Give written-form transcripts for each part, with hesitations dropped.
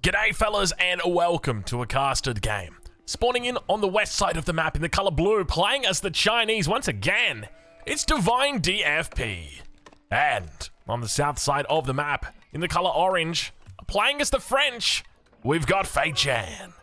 G'day fellas and welcome to a casted game. Spawning in on the west side of the map in the colour blue, playing as the Chinese once again, it's Divine DFP. And on the south side of the map, in the colour orange, playing as the French, we've got Fei Chan.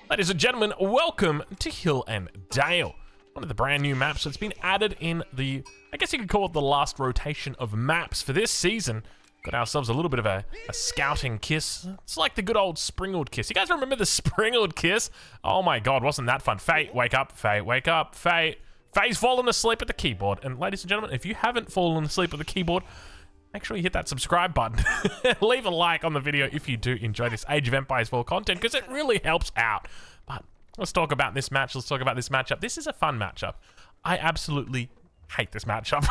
Ladies and gentlemen, welcome to Hill and Dale. One of the brand new maps that's been added in the, I guess you could call it the last rotation of maps for this season. Got ourselves a little bit of a scouting kiss. It's like the good old Springald kiss. You guys remember the Springald kiss? Oh my god, wasn't that fun? Faye, wake up. Faye, wake up. Faye. Faye's fallen asleep at the keyboard. And ladies and gentlemen, if you haven't fallen asleep at the keyboard, make sure you hit that subscribe button. Leave a like on the video if you do enjoy this Age of Empires 4 content, because it really helps out. But let's talk about this match. Let's talk about this matchup. This is a fun matchup. I absolutely hate this matchup.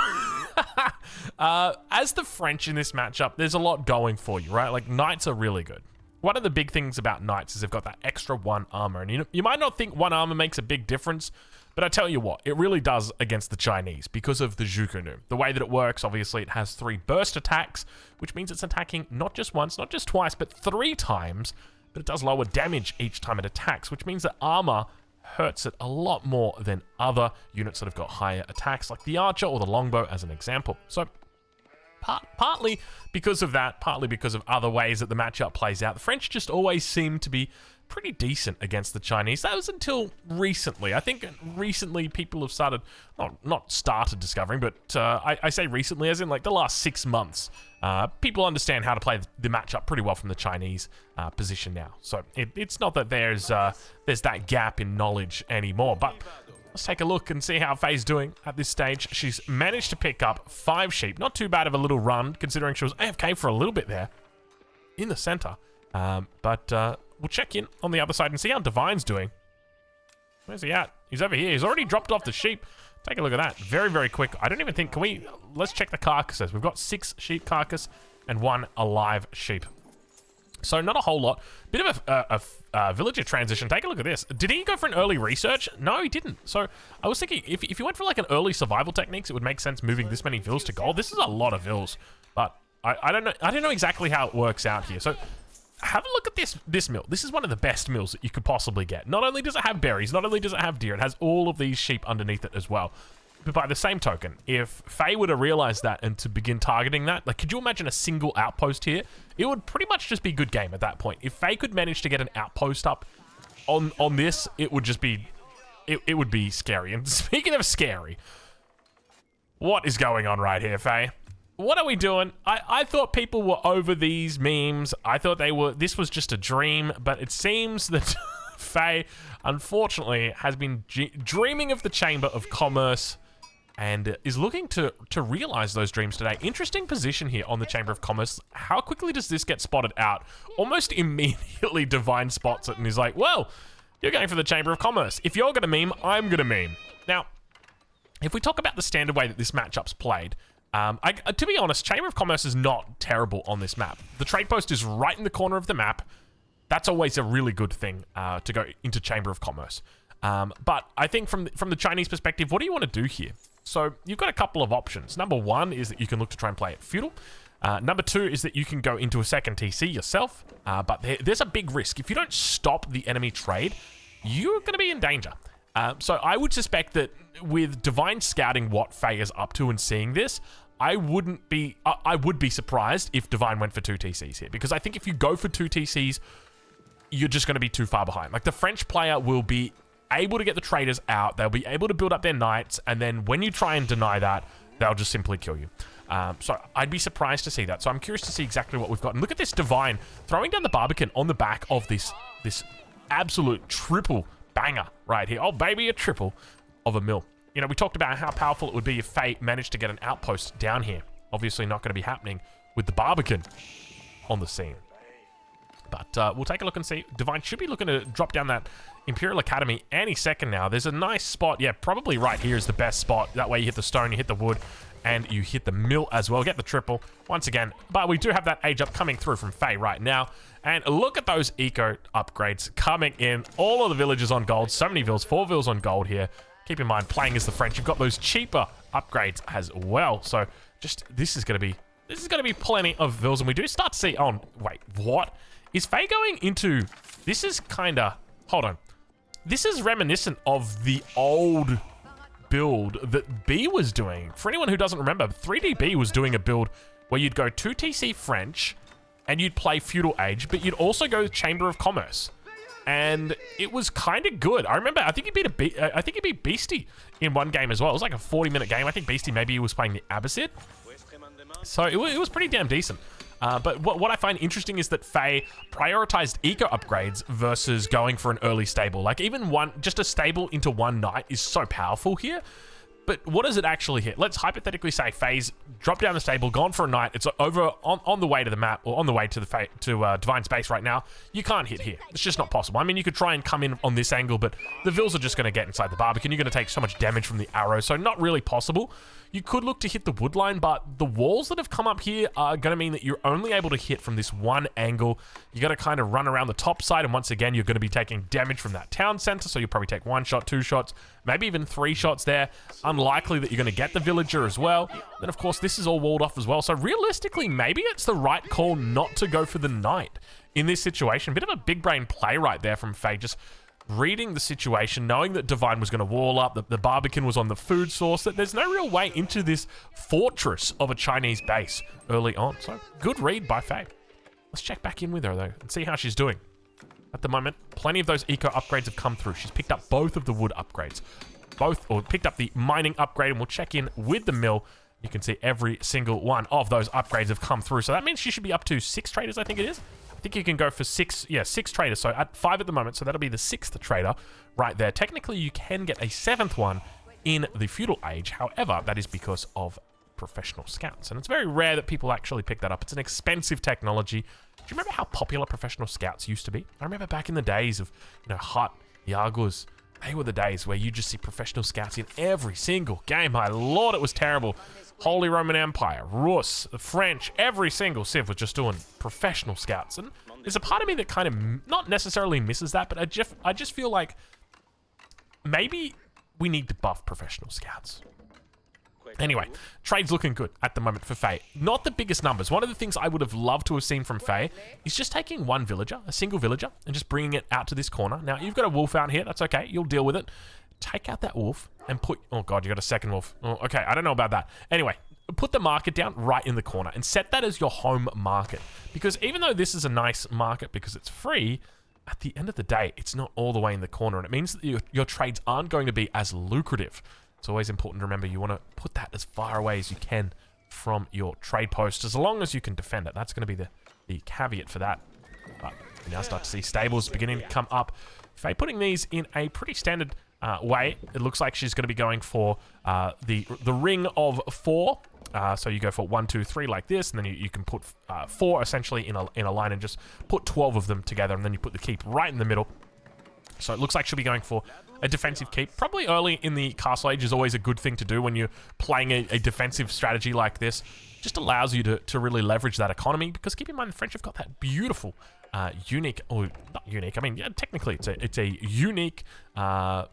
As the French in this matchup, there's a lot going for you, right? Like, knights are really good. One of the big things about knights is they've got that extra 1 armor. And you might not think 1 armor makes a big difference, but I tell you what, it really does against the Chinese because of the Zhuge. The way that it works, obviously, it has 3 burst attacks, which means it's attacking not just once, not just twice, but 3 times. But it does lower damage each time it attacks, which means that armor hurts it a lot more than other units that have got higher attacks, like the archer or the longbow as an example. So partly because of that, partly because of other ways that the matchup plays out, the French just always seem to be pretty decent against the Chinese. That was until recently. I think recently people have started, not started discovering, but I say recently as in like the last 6 months, people understand how to play the matchup pretty well from the Chinese position now. So it's not that there's that gap in knowledge anymore, but let's take a look and see how Fei's doing at this stage. She's managed to pick up 5 sheep. Not too bad of a little run, considering she was AFK for a little bit there in the center. But we'll check in on the other side and see how Divine's doing. Where's he at? He's over here. He's already dropped off the sheep. Take a look at that. Very, very quick. I don't even think... let's check the carcasses. We've got 6 sheep carcass and 1 alive sheep. So not a whole lot. Bit of a villager transition. Take a look at this. Did he go for an early research? No, he didn't. So I was thinking if you went for like an early survival techniques, it would make sense moving this many vills to gold. This is a lot of vills, but I don't know. I don't know exactly how it works out here. So have a look at this mill. This is one of the best mills that you could possibly get. Not only does it have berries, not only does it have deer, it has all of these sheep underneath it as well. But by the same token, if Fei were to realize that and to begin targeting that, like, could you imagine a single outpost here? It would pretty much just be good game at that point. If Fei could manage to get an outpost up on this, it would just be, it would be scary. And speaking of scary, what is going on right here, Fei? What are we doing? I thought people were over these memes. I thought this was just a dream, but it seems that Fei, unfortunately, has been dreaming of the Chamber of Commerce and is looking to realize those dreams today. Interesting position here on the Chamber of Commerce. How quickly does this get spotted out? Almost immediately Divine spots it and is like, well, you're going for the Chamber of Commerce. If you're going to meme, I'm going to meme. Now, if we talk about the standard way that this matchup's played, to be honest, Chamber of Commerce is not terrible on this map. The trade post is right in the corner of the map. That's always a really good thing to go into Chamber of Commerce. But I think from the Chinese perspective, what do you want to do here? So you've got a couple of options. Number 1 is that you can look to try and play it feudal. Number 2 is that you can go into a second TC yourself. But there's a big risk. If you don't stop the enemy trade, you're going to be in danger. So I would suspect that with Divine scouting what Fei is up to and seeing this, I would be surprised if Divine went for 2 TCs here. Because I think if you go for 2 TCs, you're just going to be too far behind. Like, the French player will be able to get the traders out. They'll be able to build up their knights. And then when you try and deny that, they'll just simply kill you. So I'd be surprised to see that. So I'm curious to see exactly what we've got. And look at this Divine throwing down the Barbican on the back of this absolute triple banger right here. Oh, baby, a triple of a mill. You know, we talked about how powerful it would be if Fei managed to get an outpost down here. Obviously not going to be happening with the Barbican on the scene. But we'll take a look and see. Divine should be looking to drop down that Imperial Academy any second now. There's a nice spot. Yeah, probably right here is the best spot. That way you hit the stone, you hit the wood, and you hit the mill as well. Get the triple once again. But we do have that age up coming through from Fei right now. And look at those eco upgrades coming in. All of the villages on gold. So many vills. 4 vills on gold here. Keep in mind, playing as the French, you've got those cheaper upgrades as well. So just, this is going to be plenty of vills. And we do start to see, oh, wait, what? Is Faye going into... This is kind of... Hold on. This is reminiscent of the old build that B was doing. For anyone who doesn't remember, 3DB was doing a build where you'd go 2 TC French and you'd play Feudal Age, but you'd also go Chamber of Commerce. And it was kind of good. I remember, I think he beat Beastie in one game as well. It was like a 40-minute game. I think Beastie, maybe he was playing the Abbasid. So it was pretty damn decent. But what I find interesting is that Faye prioritized eco upgrades versus going for an early stable. Like even just a stable into one knight is so powerful here. But what does it actually hit? Let's hypothetically say Faye's dropped down the stable, gone for a knight. It's over on the way to the map, or on the way to the Divine's base right now. You can't hit here. It's just not possible. I mean, you could try and come in on this angle, but the Vils are just going to get inside the Barbican. You're going to take so much damage from the arrow, so not really possible. You could look to hit the wood line, but the walls that have come up here are going to mean that you're only able to hit from this one angle. You got to kind of run around the top side, and once again, you're going to be taking damage from that town center, so you'll probably take 1 shot, 2 shots, maybe even 3 shots there. Unlikely that you're going to get the villager as well. Then, of course, this is all walled off as well, so realistically, maybe it's the right call not to go for the knight in this situation. Bit of a big brain play right there from Faye, just reading the situation, knowing that Divine was going to wall up, that the Barbican was on the food source, that there's no real way into this fortress of a Chinese base early on. So, good read by Faye. Let's check back in with her, though, and see how she's doing. At the moment, plenty of those eco upgrades have come through. She's picked up both of the wood upgrades. Picked up the mining upgrade, and we'll check in with the mill. You can see every single one of those upgrades have come through. So that means she should be up to 6 traders, I think it is. I think you can go for 6 traders. So at 5 at the moment, so that'll be the 6th trader right there. Technically, you can get a 7th one in the Feudal Age. However, that is because of professional scouts. And it's very rare that people actually pick that up. It's an expensive technology. Do you remember how popular professional scouts used to be? I remember back in the days of, Hut, Yagus. They were the days where you just see professional scouts in every single game. My lord, it was terrible. Holy Roman Empire, Rus, the French, every single civ was just doing professional scouts. And there's a part of me that kind of not necessarily misses that, but I just feel like maybe we need to buff professional scouts. Anyway, trade's looking good at the moment for Faye. Not the biggest numbers. One of the things I would have loved to have seen from Faye is just taking one villager, a single villager, and just bringing it out to this corner. Now, you've got a wolf out here. That's okay. You'll deal with it. Take out that wolf and put... Oh, God, you got a second wolf. Oh, okay, I don't know about that. Anyway, put the market down right in the corner and set that as your home market. Because even though this is a nice market because it's free, at the end of the day, it's not all the way in the corner. And it means that your trades aren't going to be as lucrative. It's always important to remember you want to put that as far away as you can from your trade post, as long as you can defend it. That's going to be the caveat for that. But we now start to see stables beginning to come up. Faye putting these in a pretty standard way. It looks like she's going to be going for the ring of 4. So you go for 1, 2, 3 like this, and then you can put 4 essentially in a line and just put 12 of them together, and then you put the keep right in the middle. So it looks like she'll be going for a defensive keep. Probably early in the Castle Age is always a good thing to do when you're playing a defensive strategy like this. Just allows you to really leverage that economy, because keep in mind the French have got that beautiful, unique, or not unique, I mean, yeah, technically it's a unique, I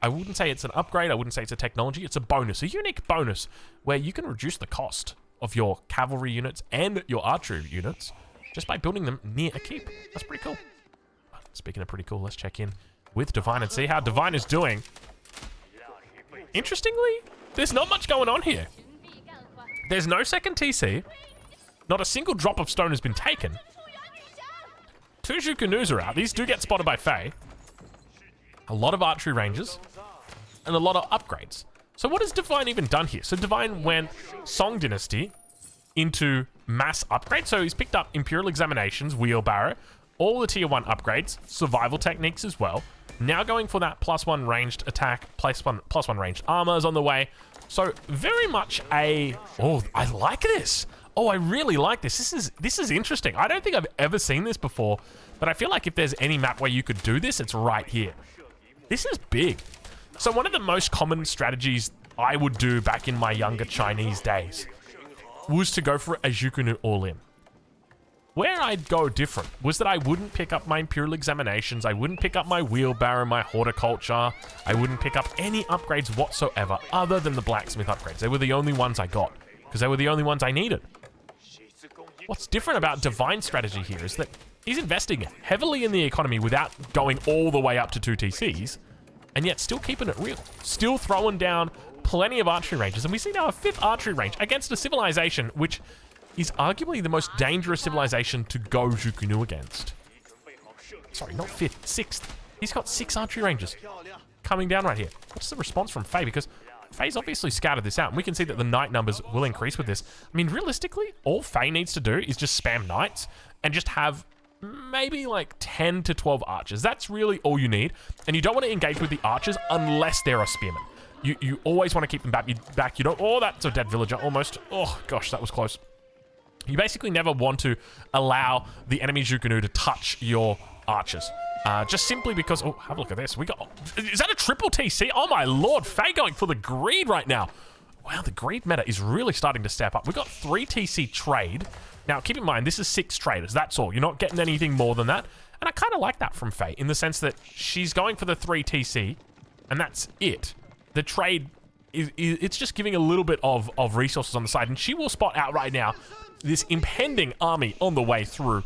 wouldn't say it's an upgrade, I wouldn't say it's a technology, it's a bonus, a unique bonus, where you can reduce the cost of your cavalry units and your archery units just by building them near a keep. That's pretty cool. Speaking of pretty cool, let's check in with Divine and see how Divine is doing. Interestingly, there's not much going on here. There's no second TC. Not a single drop of stone has been taken. 2 Zhuge are out. These do get spotted by Faye. A lot of archery ranges. And a lot of upgrades. So what has Divine even done here? So Divine went Song Dynasty into mass upgrade. So he's picked up Imperial Examinations, Wheelbarrow, all the tier 1 upgrades, survival techniques as well. Now going for that +1 ranged attack, +1 ranged armor is on the way. So very much a... Oh, I like this. Oh, I really like this. This is interesting. I don't think I've ever seen this before, but I feel like if there's any map where you could do this, it's right here. This is big. So one of the most common strategies I would do back in my younger Chinese days was to go for a Zhuge all-in. Where I'd go different was that I wouldn't pick up my Imperial Examinations, I wouldn't pick up my Wheelbarrow, my Horticulture, I wouldn't pick up any upgrades whatsoever other than the Blacksmith upgrades. They were the only ones I got, because they were the only ones I needed. What's different about Divine strategy here is that He's investing heavily in the economy without going all the way up to 2 TCs, and yet still keeping it real. Still throwing down plenty of archery ranges. And we see now a 5th archery range against a civilization which is arguably the most dangerous civilization to go Zhuge against. Sorry, not 5th, 6th. He's got 6 archery ranges coming down right here. What's the response from Faye? Because Faye's obviously scouted this out, and we can see that the knight numbers will increase with this. I mean, realistically, all Faye needs to do is just spam knights and just have maybe like 10 to 12 archers. That's really all you need. And you don't want to engage with the archers unless they're a spearman. You always want to keep them back. You don't... Oh, that's a dead villager, almost. Oh, gosh, that was close. You basically never want to allow the enemy Zhuge to touch your archers. Just simply because... Oh, have a look at this. We got... Is that a triple TC? Oh, my lord. Faye going for the greed right now. Wow, the greed meta is really starting to step up. We got 3 TC trade. Now, keep in mind, this is 6 traders. That's all. You're not getting anything more than that. And I kind of like that from Faye in the sense that she's going for the 3 TC, and that's it. The trade, it's just giving a little bit of resources on the side, and she will spot out right now this impending army on the way through.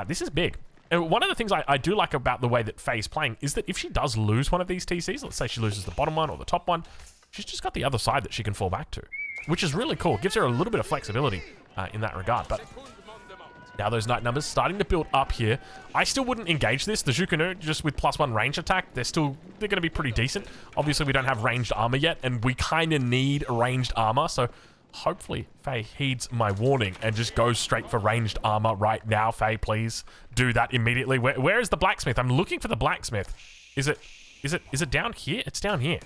This is big. And one of the things I do like about the way that Faye's playing is that if she does lose one of these TCs, let's say she loses the bottom one or the top one, she's just got the other side that she can fall back to, which is really cool. Gives her a little bit of flexibility in that regard. But now those knight numbers starting to build up here. I still wouldn't engage this. The Zhuge just with +1 range attack, they're going to be pretty decent. Obviously, we don't have ranged armor yet, and we kind of need ranged armor. So hopefully Faye heeds my warning and just goes straight for ranged armor right now. Faye, please do that immediately. Where is the blacksmith? I'm looking for the blacksmith. Is it down here? It's down here.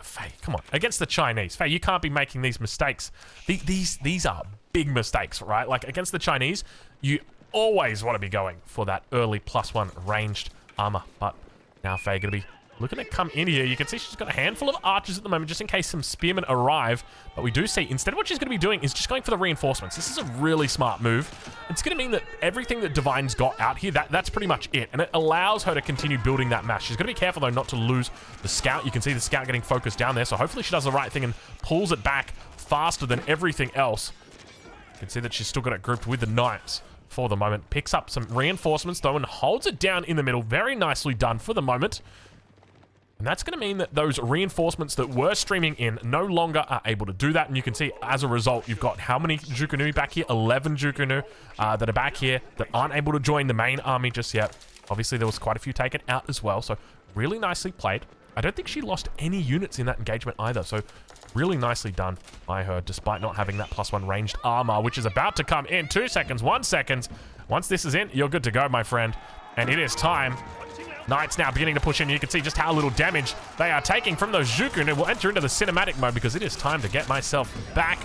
Faye, come on. Against the Chinese. Faye, you can't be making these mistakes. These are big mistakes, right? Like, against the Chinese, you always want to be going for that early +1 ranged armor. But now Faye going to be looking to come in here. You can see she's got a handful of archers at the moment, just in case some spearmen arrive. But we do see, instead what she's going to be doing is just going for the reinforcements. This is a really smart move. It's going to mean that everything that Divine's got out here, that's pretty much it. And it allows her to continue building that mass. She's going to be careful, though, not to lose the scout. You can see the scout getting focused down there. So hopefully she does the right thing and pulls it back faster than everything else. You can see that she's still got it grouped with the knights for the moment. Picks up some reinforcements, though, and holds it down in the middle. Very nicely done for the moment. And that's going to mean that those reinforcements that were streaming in no longer are able to do that. And you can see, as a result, you've got how many Zhuge back here? 11 Zhuge that are back here that aren't able to join the main army just yet. Obviously, there was quite a few taken out as well. So really nicely played. I don't think she lost any units in that engagement either. So really nicely done by her, despite not having that +1 ranged armor, which is about to come in. 2 seconds, 1 second. Once this is in, you're good to go, my friend. And it is time. Knights now beginning to push in. You can see just how little damage they are taking from those Zhuge. And we'll enter into the cinematic mode because it is time to get myself back.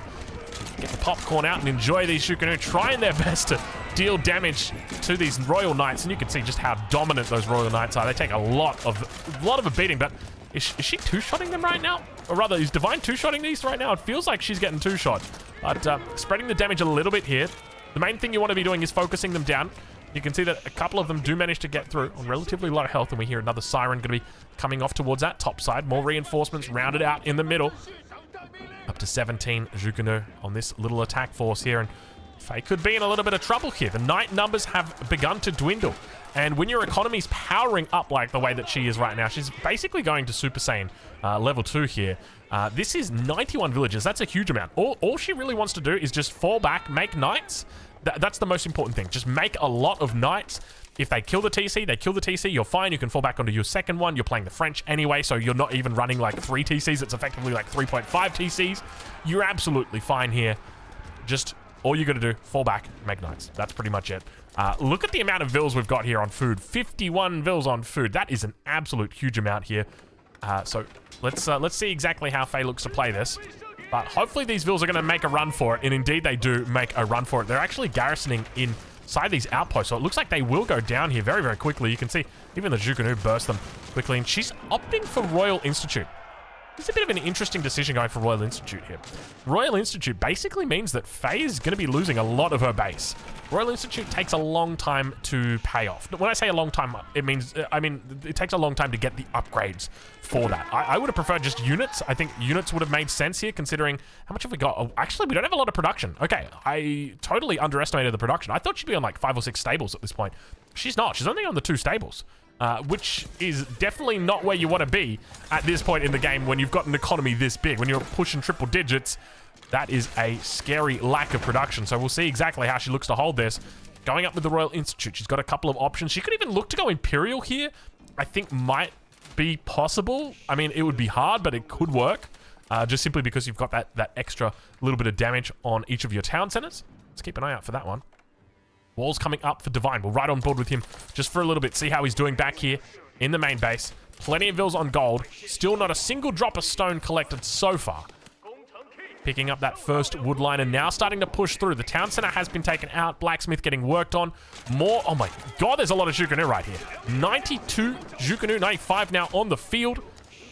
Get the popcorn out and enjoy these Zhuge trying their best to deal damage to these Royal Knights. And you can see just how dominant those Royal Knights are. They take a lot of a beating, but is she two-shotting them right now? Or rather, is Divine two-shotting these right now? It feels like she's getting two-shot. But spreading the damage a little bit here. The main thing you want to be doing is focusing them down. You can see that a couple of them do manage to get through on relatively low health, and we hear another siren going to be coming off towards that top side. More reinforcements rounded out in the middle. Up to 17 Zhuge on this little attack force here, and Faye could be in a little bit of trouble here. The knight numbers have begun to dwindle, and when your economy's powering up like the way that she is right now, she's basically going to Super Saiyan level 2 here. This is 91 villages. That's a huge amount. All she really wants to do is just fall back, make knights. That's the most important thing. Just make a lot of knights. If they kill the TC, they kill the TC, you're fine. You can fall back onto your second one. You're playing the French anyway, so you're not even running like 3 TCs. It's effectively like 3.5 TCs. You're absolutely fine here. Just all you got to do, fall back, make knights. That's pretty much it. Look at the amount of vills we've got here on food. 51 vills on food. That is an absolute huge amount here. So let's see exactly how Faye looks to play this. But hopefully these vills are going to make a run for it. And indeed they do make a run for it. They're actually garrisoning inside these outposts. So it looks like they will go down here very, very quickly. You can see even the Zhuge burst them quickly. And she's opting for Royal Institute. It's a bit of an interesting decision going for Royal Institute here. Royal Institute basically means that Faye is going to be losing a lot of her base. Royal Institute takes a long time to pay off. When I say a long time, it means, it takes a long time to get the upgrades for that. I would have preferred just units. I think units would have made sense here, considering how much have we got? Oh, actually, we don't have a lot of production. Okay, I totally underestimated the production. I thought she'd be on like 5 or 6 stables at this point. She's not. She's only on the 2 stables. Which is definitely not where you want to be at this point in the game when you've got an economy this big. When you're pushing triple digits, that is a scary lack of production. So we'll see exactly how she looks to hold this. Going up with the Royal Institute, she's got a couple of options. She could even look to go Imperial here. I think might be possible. I mean, it would be hard, but it could work. Just simply because you've got that extra little bit of damage on each of your town centers. Let's keep an eye out for that one. Wall's coming up for Divine. We're right on board with him just for a little bit. See how he's doing back here in the main base. Plenty of vills on gold. Still not a single drop of stone collected so far. Picking up that first wood line and now starting to push through. The town center has been taken out. Blacksmith getting worked on. More. Oh my god, there's a lot of Zhuge right here. 92 Zhuge, 95 now on the field.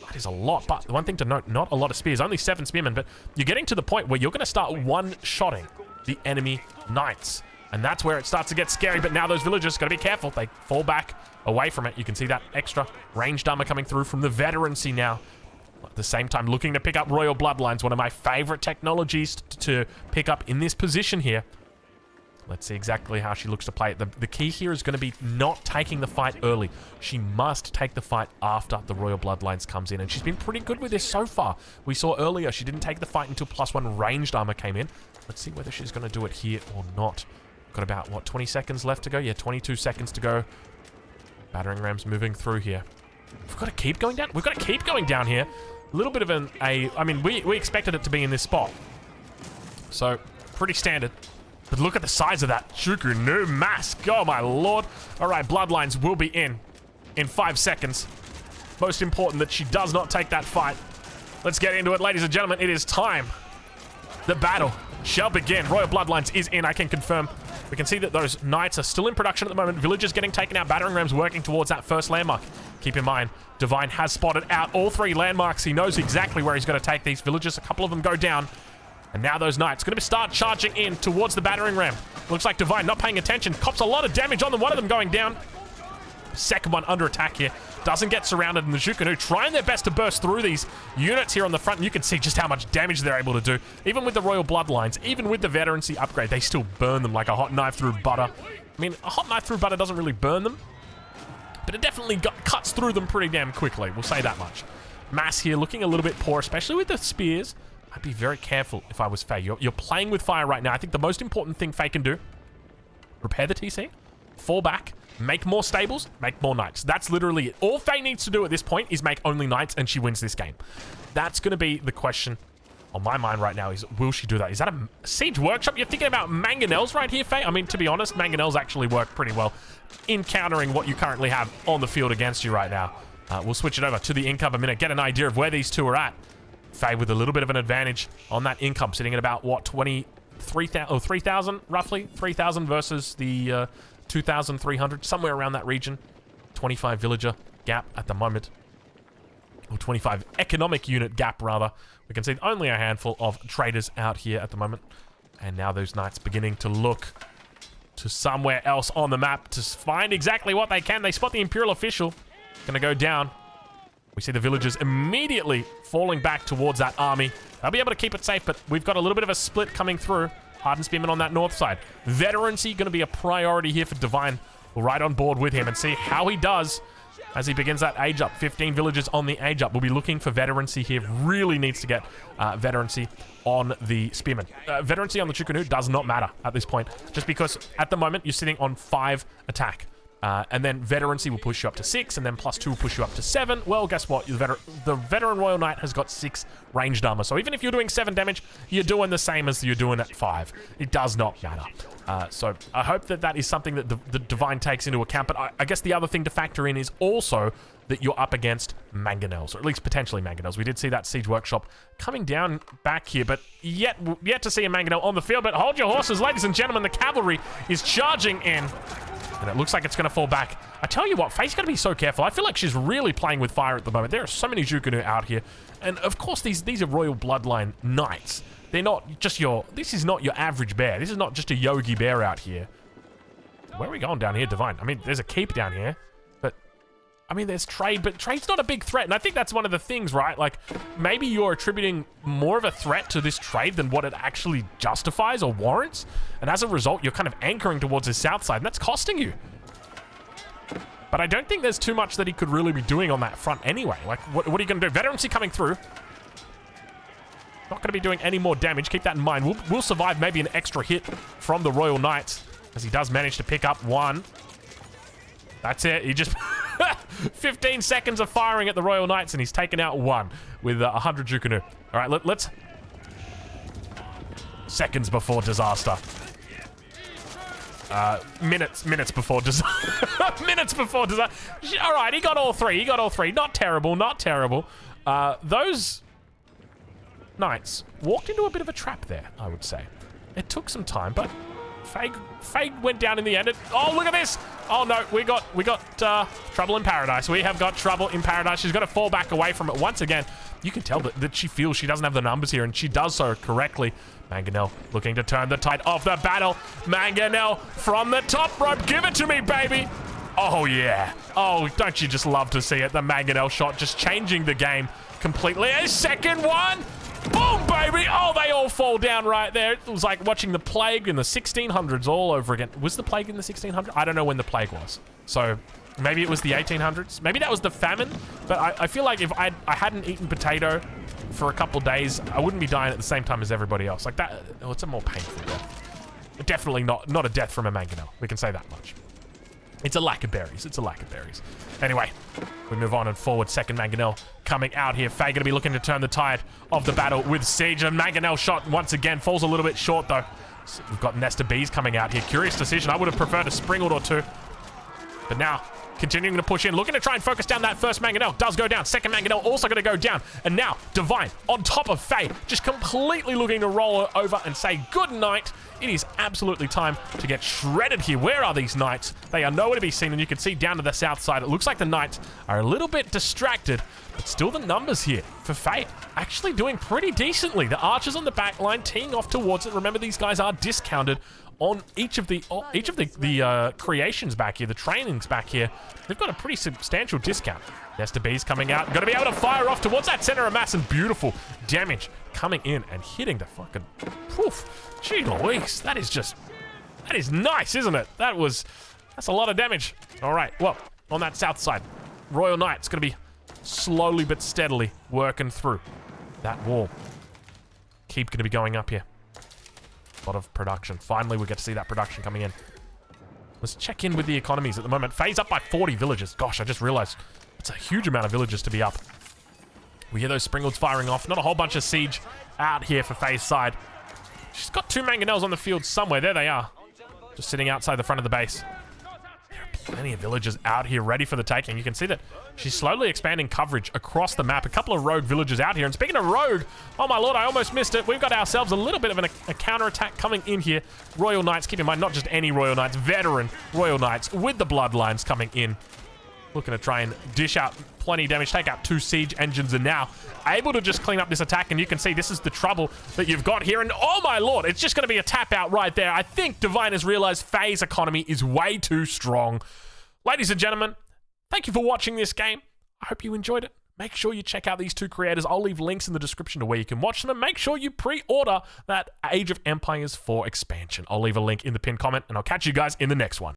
That is a lot. But the one thing to note, not a lot of spears. Only 7 spearmen. But you're getting to the point where you're going to start one-shotting the enemy knights. And that's where it starts to get scary, but now those villagers got to be careful. They fall back away from it. You can see that extra ranged armor coming through from the veterancy now. At the same time, looking to pick up Royal Bloodlines, one of my favorite technologies to pick up in this position here. Let's see exactly how she looks to play it. The key here is going to be not taking the fight early. She must take the fight after the Royal Bloodlines comes in, and she's been pretty good with this so far. We saw earlier she didn't take the fight until +1 ranged armor came in. Let's see whether she's going to do it here or not. Got about, what, 20 seconds left to go? Yeah, 22 seconds to go. Battering rams moving through here. We've got to keep going down. We've got to keep going down here. A little bit of I mean, we expected it to be in this spot. So, pretty standard. But look at the size of that Zhuge Nu mask. Oh, my lord. All right, Bloodlines will be in 5 seconds. Most important that she does not take that fight. Let's get into it, ladies and gentlemen. It is time. The battle shall begin. Royal Bloodlines is in, I can confirm. We can see that those knights are still in production at the moment. Villagers getting taken out. Battering rams working towards that first landmark. Keep in mind, Divine has spotted out all 3 landmarks. He knows exactly where he's going to take these villagers. A couple of them go down. And now those knights going to start charging in towards the battering ram. Looks like Divine not paying attention. Cops a lot of damage on them. One of them going down. Second one under attack here. Doesn't get surrounded, and the Zhuge Nu trying their best to burst through these units here on the front. And you can see just how much damage they're able to do. Even with the Royal Bloodlines, even with the veterancy upgrade, they still burn them like a hot knife through butter. I mean, a hot knife through butter doesn't really burn them, but it definitely cuts through them pretty damn quickly. We'll say that much. Mass here looking a little bit poor, especially with the spears. I'd be very careful if I was Faye. You're playing with fire right now. I think the most important thing Faye can do, repair the TC, fall back, make more stables, make more knights. That's literally it. All Faye needs to do at this point is make only knights, and she wins this game. That's going to be the question on my mind right now is, will she do that? Is that a siege workshop? You're thinking about mangonels right here, Faye? I mean, to be honest, mangonels actually work pretty well in countering what you currently have on the field against you right now. We'll switch it over to the income a minute, get an idea of where these two are at. Faye with a little bit of an advantage on that income, sitting at about, what, 23,000 or 3,000 roughly? 3,000 versus the 2,300, somewhere around that region. 25 villager gap at the moment. Or 25 economic unit gap, rather. We can see only a handful of traders out here at the moment. And now those knights beginning to look to somewhere else on the map to find exactly what they can. They spot the Imperial official. Gonna go down. We see the villagers immediately falling back towards that army. They'll be able to keep it safe, but we've got a little bit of a split coming through. Hardened Spearman on that north side. Veterancy going to be a priority here for Divine. We'll ride on board with him and see how he does as he begins that age up. 15 villagers on the age up. We'll be looking for veterancy here. Really needs to get veterancy on the Spearman. Veterancy on the Zhuge Nu does not matter at this point, just because at the moment you're sitting on 5 attack. And then veterancy will push you up to 6, and then +2 will push you up to 7. Well, guess what? The veteran Royal Knight has got 6 ranged armor. So even if you're doing 7 damage, you're doing the same as you're doing at 5. It does not matter. So I hope that that is something that the Divine takes into account. But I guess the other thing to factor in is also that you're up against mangonels, or at least potentially mangonels. We did see that siege workshop coming down back here, but yet to see a mangonel on the field. But hold your horses, ladies and gentlemen. The cavalry is charging in. And it looks like it's going to fall back. I tell you what, Faye's got to be so careful. I feel like she's really playing with fire at the moment. There are so many Zhuge out here. And of course, these are royal bloodline knights. They're not just this is not your average bear. This is not just a yogi bear out here. Where are we going down here, Divine? I mean, there's a keep down here. But, I mean, there's trade. But trade's not a big threat. And I think that's one of the things, right? Like, maybe you're attributing more of a threat to this trade than what it actually justifies or warrants. And as a result, you're kind of anchoring towards the south side. And that's costing you. But I don't think there's too much that he could really be doing on that front anyway. Like, what are you going to do? Veterancy coming through. Not going to be doing any more damage. Keep that in mind. We'll survive maybe an extra hit from the Royal Knights, as he does manage to pick up one. That's it. He just... 15 seconds of firing at the Royal Knights, and he's taken out one with 100 Zhuge. All right, let's... Seconds before disaster. Minutes before disaster. Minutes before disaster. All right, he got all three. He got all three. Not terrible. Not terrible. Those Knights walked into a bit of a trap there, I would say. It took some time, but Faye went down in the end. Oh, look at this. Oh, no, we got trouble in paradise. We have got trouble in paradise. She's got to fall back away from it once again. You can tell that she feels she doesn't have the numbers here, and she does so correctly. Mangonel looking to turn the tide of the battle. Mangonel from the top rope. Give it to me, baby. Oh, yeah. Oh, don't you just love to see it? The Mangonel shot just changing the game completely. A second one. Boom, baby. Oh, they all fall down right there. It was like watching the plague in the 1600s all over again. Was the plague in the 1600s? I don't know when the plague was. So maybe it was the 1800s. Maybe that was the famine. But I feel like if I hadn't eaten potato for a couple days, I wouldn't be dying at the same time as everybody else. Like that, oh, it's a more painful death. Definitely not a death from a Mangonel. We can say that much. It's a lack of berries. It's a lack of berries. Anyway, we move on and forward. Second Mangonel coming out here. Faye going to be looking to turn the tide of the battle with Siege. And Mangonel shot once again. Falls a little bit short, though. So we've got Nesta Bees coming out here. Curious decision. I would have preferred a Springald or two. But now, continuing to push in. Looking to try and focus down that first Mangonel. Does go down. Second Mangonel also going to go down. And now, Divine on top of Faye. Just completely looking to roll her over and say good night. It is absolutely time to get shredded here. Where are these Knights? They are nowhere to be seen, and you can see down to the south side. It looks like the Knights are a little bit distracted, but still the numbers here for Faye actually doing pretty decently. The archers on the back line teeing off towards it. Remember, these guys are discounted on each of the creations back here, the trainings back here. They've got a pretty substantial discount. Nesta Bees coming out. Going to be able to fire off towards that center of mass, and beautiful damage coming in and hitting the fucking... Poof. Gee Louise, that is nice, isn't it? That's a lot of damage. All right, well, on that south side, Royal Knight's going to be slowly but steadily working through that wall. Keep going to be going up here. A lot of production. Finally, we get to see that production coming in. Let's check in with the economies at the moment. Faye's up by 40 villages. Gosh, I just realized it's a huge amount of villages to be up. We hear those Springalds firing off. Not a whole bunch of siege out here for Faye's side. She's got two Mangonels on the field somewhere. There they are. Just sitting outside the front of the base. There are plenty of villagers out here ready for the taking. You can see that she's slowly expanding coverage across the map. A couple of rogue villagers out here. And speaking of rogue, oh my lord, I almost missed it. We've got ourselves a little bit of a counterattack coming in here. Royal Knights, keep in mind, not just any Royal Knights, veteran Royal Knights with the bloodlines coming in. Looking to try and dish out plenty of damage, take out two siege engines, and now able to just clean up this attack. And you can see this is the trouble that you've got here. And oh my lord, it's just going to be a tap out right there. I think Divine has realized Faye's economy is way too strong. Ladies and gentlemen, thank you for watching this game. I hope you enjoyed it. Make sure you check out these two creators. I'll leave links in the description to where you can watch them. And make sure you pre-order that Age of Empires 4 expansion. I'll leave a link in the pinned comment, and I'll catch you guys in the next one.